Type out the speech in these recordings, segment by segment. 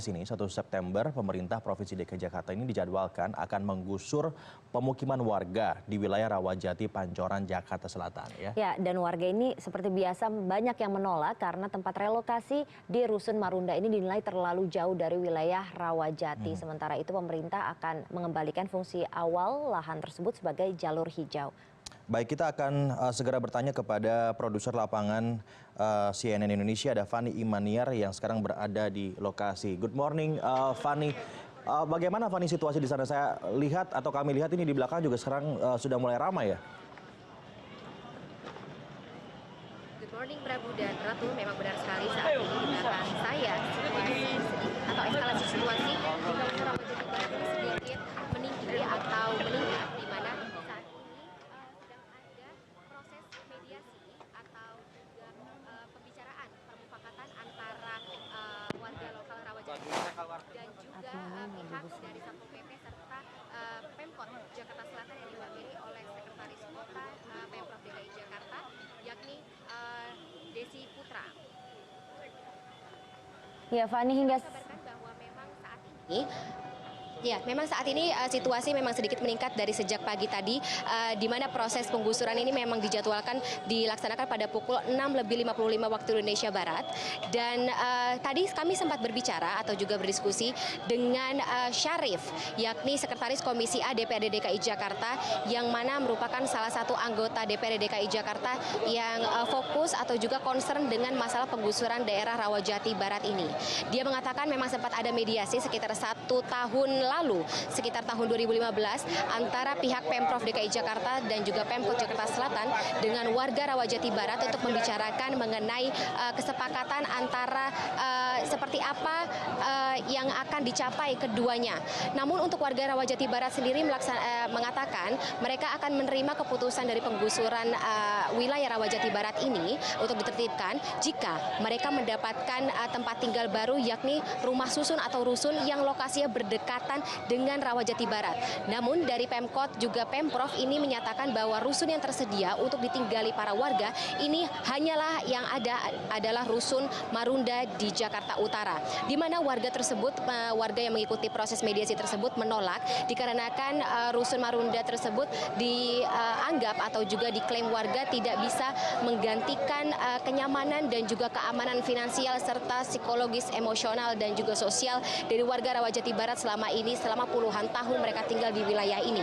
Sini 1 September pemerintah Provinsi DKI Jakarta ini dijadwalkan akan menggusur pemukiman warga di wilayah Rawajati, Pancoran, Jakarta Selatan ya. Ya, dan warga ini seperti biasa banyak yang menolak karena tempat relokasi di Rusun Marunda ini dinilai terlalu jauh dari wilayah Rawajati. Sementara itu pemerintah akan mengembalikan fungsi awal lahan tersebut sebagai jalur hijau. Baik, kita akan segera bertanya kepada produser lapangan CNN Indonesia, ada Fani Imaniar yang sekarang berada di lokasi. Good morning, Fani. Bagaimana Fani situasi di sana? Saya lihat atau kami lihat ini di belakang juga sekarang sudah mulai ramai ya. Good morning Prabu dan Ratu, memang benar sekali saat ini di belakang saya situasi atau eskalasi situasi di Rawajati Barat ini sedikit meninggi atau meningkat, di mana saat ini sedang ada proses mediasi atau juga pembicaraan permufakatan antara warga lokal Rawajati dan juga pihak dari Satpol PP serta Pemkot Jakarta Selatan yang diwakili oleh Sekretaris Kota Pemprov DKI Jakarta, yakni Desi Putra. Ya, Fani, hingga bahwa memang saat ini situasi memang sedikit meningkat dari sejak pagi tadi, di mana proses penggusuran ini memang dijadwalkan dilaksanakan pada pukul 6:55 waktu Indonesia Barat. Dan tadi kami sempat berbicara atau juga berdiskusi dengan Syarif, yakni Sekretaris Komisi A DPRD DKI Jakarta, yang mana merupakan salah satu anggota DPRD DKI Jakarta yang fokus atau juga concern dengan masalah penggusuran daerah Rawajati Barat ini. Dia mengatakan memang sempat ada mediasi sekitar 1 tahun lalu, sekitar tahun 2015, antara pihak Pemprov DKI Jakarta dan juga Pemkot Jakarta Selatan dengan warga Rawajati Barat untuk membicarakan mengenai kesepakatan antara seperti apa yang akan dicapai keduanya. Namun untuk warga Rawajati Barat sendiri mengatakan mereka akan menerima keputusan dari penggusuran wilayah Rawajati Barat ini untuk ditertibkan jika mereka mendapatkan tempat tinggal baru, yakni rumah susun atau rusun yang lokasinya berdekatan dengan Rawajati Barat. Namun dari Pemkot juga Pemprov ini menyatakan bahwa rusun yang tersedia untuk ditinggali para warga ini hanyalah yang ada adalah Rusun Marunda di Jakarta Utara, di mana warga tersebut, warga yang mengikuti proses mediasi tersebut menolak dikarenakan Rusun Marunda tersebut dianggap atau juga diklaim warga tidak bisa menggantikan kenyamanan dan juga keamanan finansial serta psikologis, emosional dan juga sosial dari warga Rawajati Barat selama puluhan tahun mereka tinggal di wilayah ini.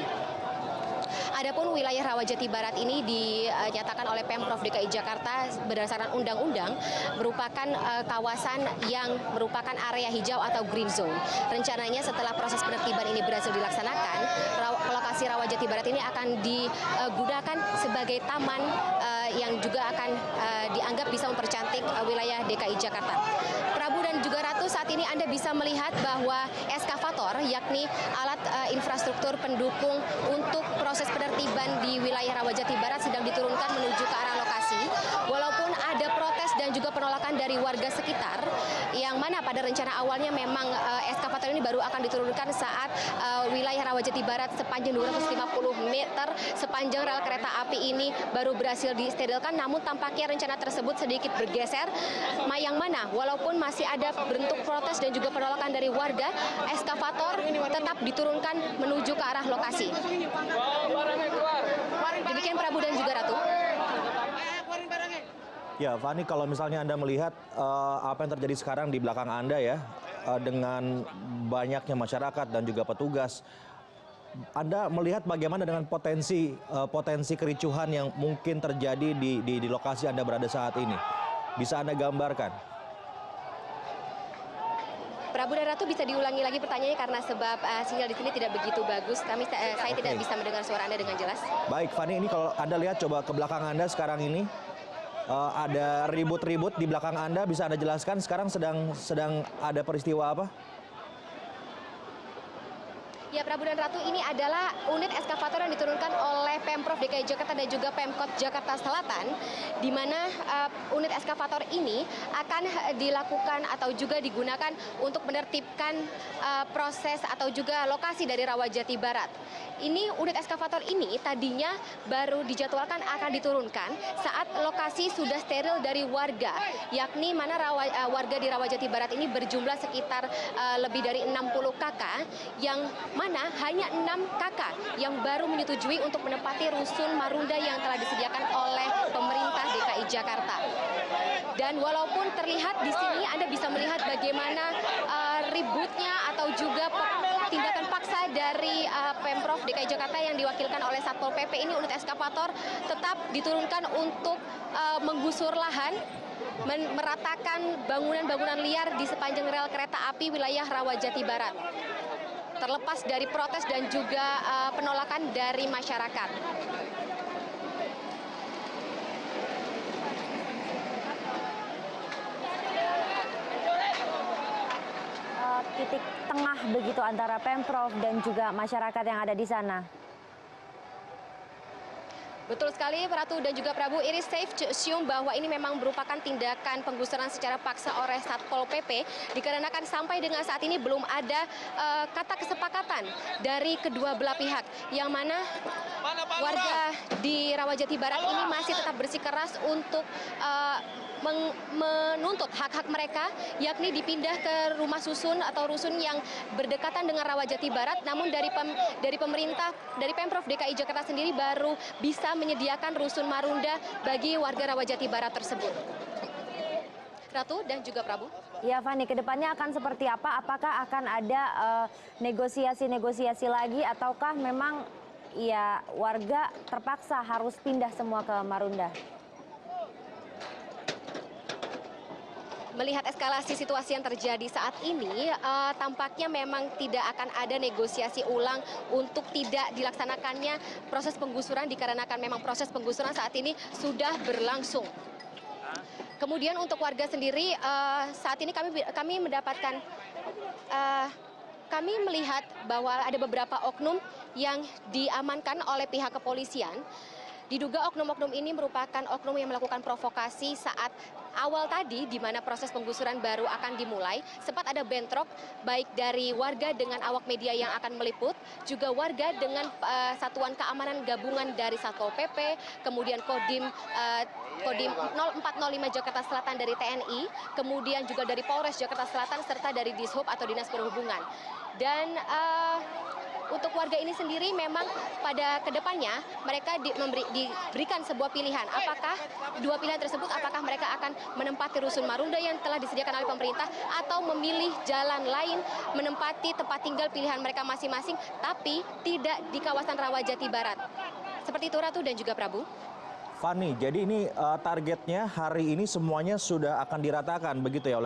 Adapun wilayah Rawajati Barat ini dinyatakan oleh Pemprov DKI Jakarta berdasarkan undang-undang merupakan kawasan yang merupakan area hijau atau green zone. Rencananya setelah proses penertiban ini berhasil dilaksanakan, lokasi Rawajati Barat ini akan digunakan sebagai taman yang juga akan dianggap bisa mempercantik wilayah DKI Jakarta. Prabu dan juga Ratu, saat ini Anda bisa melihat bahwa eskavator, yakni alat infrastruktur pendukung untuk proses penertiban di wilayah Rawajati Barat, sedang diturunkan menuju ke arah lokasi. Walaupun ada protes dan juga penolakan dari warga sekitar, yang mana pada rencana awalnya memang eskavator ini baru akan diturunkan saat wilayah Rawajati Barat sepanjang 250 meter sepanjang rel kereta api ini baru berhasil disterilkan. Namun tampaknya rencana tersebut sedikit bergeser, yang mana walaupun masih ada bentuk protes dan juga penolakan dari warga, eskavator tetap diturunkan menuju ke arah lokasi. Demikian Prabu dan juga Ratu. Ya, Fani, kalau misalnya Anda melihat apa yang terjadi sekarang di belakang Anda ya, dengan banyaknya masyarakat dan juga petugas, Anda melihat bagaimana dengan potensi kericuhan yang mungkin terjadi di lokasi Anda berada saat ini? Bisa Anda gambarkan? Prabu dan Ratu, bisa diulangi lagi pertanyaannya karena sebab sinyal di sini tidak begitu bagus. Saya tidak bisa mendengar suara Anda dengan jelas. Baik, Fani, ini kalau Anda lihat coba ke belakang Anda sekarang ini ada ribut-ribut di belakang Anda, bisa Anda jelaskan sekarang sedang ada peristiwa apa? Ya, Prabu dan Ratu, ini adalah unit eskavator yang diturunkan oleh Pemprov DKI Jakarta dan juga Pemkot Jakarta Selatan, di mana unit eskavator ini akan dilakukan atau juga digunakan untuk menertibkan proses atau juga lokasi dari Rawajati Barat. Ini unit eskavator ini tadinya baru dijadwalkan akan diturunkan saat lokasi sudah steril dari warga, yakni mana warga di Rawajati Barat ini berjumlah sekitar lebih dari 60 kakak, yang mana hanya 6 kakak yang baru menyetujui untuk menempati rusun Marunda yang telah disediakan oleh pemerintah DKI Jakarta. Dan walaupun terlihat di sini Anda bisa melihat bagaimana ributnya atau juga tindakan paksa dari Pemprov DKI Jakarta yang diwakilkan oleh Satpol PP, ini unit eskavator tetap diturunkan untuk menggusur lahan, meratakan bangunan-bangunan liar di sepanjang rel kereta api wilayah Rawajati Barat, terlepas dari protes dan juga penolakan dari masyarakat. Titik tengah begitu antara Pemprov dan juga masyarakat yang ada di sana. Betul sekali, Ratu dan juga Prabu. Iris safe to assume bahwa ini memang merupakan tindakan penggusuran secara paksa oleh Satpol PP, dikarenakan sampai dengan saat ini belum ada kata kesepakatan dari kedua belah pihak, yang mana warga di Rawajati Barat ini masih tetap bersikeras untuk menuntut hak-hak mereka, yakni dipindah ke rumah susun atau rusun yang berdekatan dengan Rawajati Barat. Namun dari pemerintah, dari Pemprov DKI Jakarta sendiri baru bisa menyediakan rusun Marunda bagi warga Rawajati Barat tersebut. Ratu dan juga Prabu. Ya, Fani, kedepannya akan seperti apa? Apakah akan ada negosiasi-negosiasi lagi, ataukah memang ya warga terpaksa harus pindah semua ke Marunda? Melihat eskalasi situasi yang terjadi saat ini, tampaknya memang tidak akan ada negosiasi ulang untuk tidak dilaksanakannya proses penggusuran, dikarenakan memang proses penggusuran saat ini sudah berlangsung. Kemudian untuk warga sendiri, saat ini kami mendapatkan, kami melihat bahwa ada beberapa oknum yang diamankan oleh pihak kepolisian. Diduga oknum-oknum ini merupakan oknum yang melakukan provokasi saat awal tadi, di mana proses penggusuran baru akan dimulai. Sempat ada bentrok baik dari warga dengan awak media yang akan meliput, juga warga dengan satuan keamanan gabungan dari Satpol PP, kemudian Kodim 0405 Jakarta Selatan dari TNI, kemudian juga dari Polres Jakarta Selatan, serta dari Dishub atau Dinas Perhubungan. Dan untuk warga ini sendiri memang pada kedepannya mereka diberikan sebuah pilihan. Apakah dua pilihan tersebut, apakah mereka akan menempati rusun Marunda yang telah disediakan oleh pemerintah, atau memilih jalan lain menempati tempat tinggal pilihan mereka masing-masing, tapi tidak di kawasan Rawajati Barat. Seperti itu, Ratu dan juga Prabu. Fani, jadi ini targetnya hari ini semuanya sudah akan diratakan begitu ya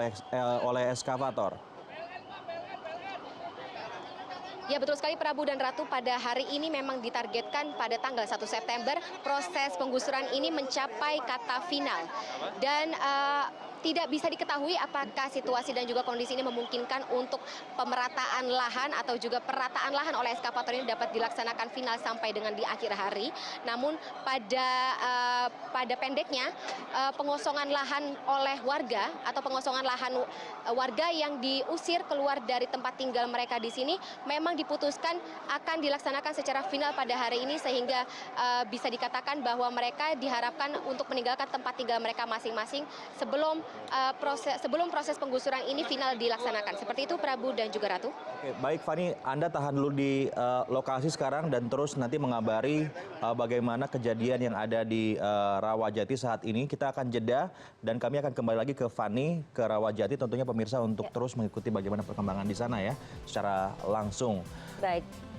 oleh eskavator? Ya, betul sekali, Prabu dan Ratu. Pada hari ini memang ditargetkan pada tanggal 1 September proses penggusuran ini mencapai kata final. Dan tidak bisa diketahui apakah situasi dan juga kondisi ini memungkinkan untuk pemerataan lahan atau juga perataan lahan oleh eskavator ini dapat dilaksanakan final sampai dengan di akhir hari. Namun pada pendeknya pengosongan lahan oleh warga atau pengosongan lahan warga yang diusir keluar dari tempat tinggal mereka di sini memang diputuskan akan dilaksanakan secara final pada hari ini, sehingga bisa dikatakan bahwa mereka diharapkan untuk meninggalkan tempat tinggal mereka masing-masing sebelum proses penggusuran ini final dilaksanakan. Seperti itu, Prabu dan juga Ratu. Oke, baik Fani, Anda tahan dulu di lokasi sekarang dan terus nanti mengabari bagaimana kejadian yang ada di Rawajati saat ini. Kita akan jeda dan kami akan kembali lagi ke Fani, ke Rawajati, tentunya pemirsa untuk terus mengikuti bagaimana perkembangan di sana ya secara langsung. Baik.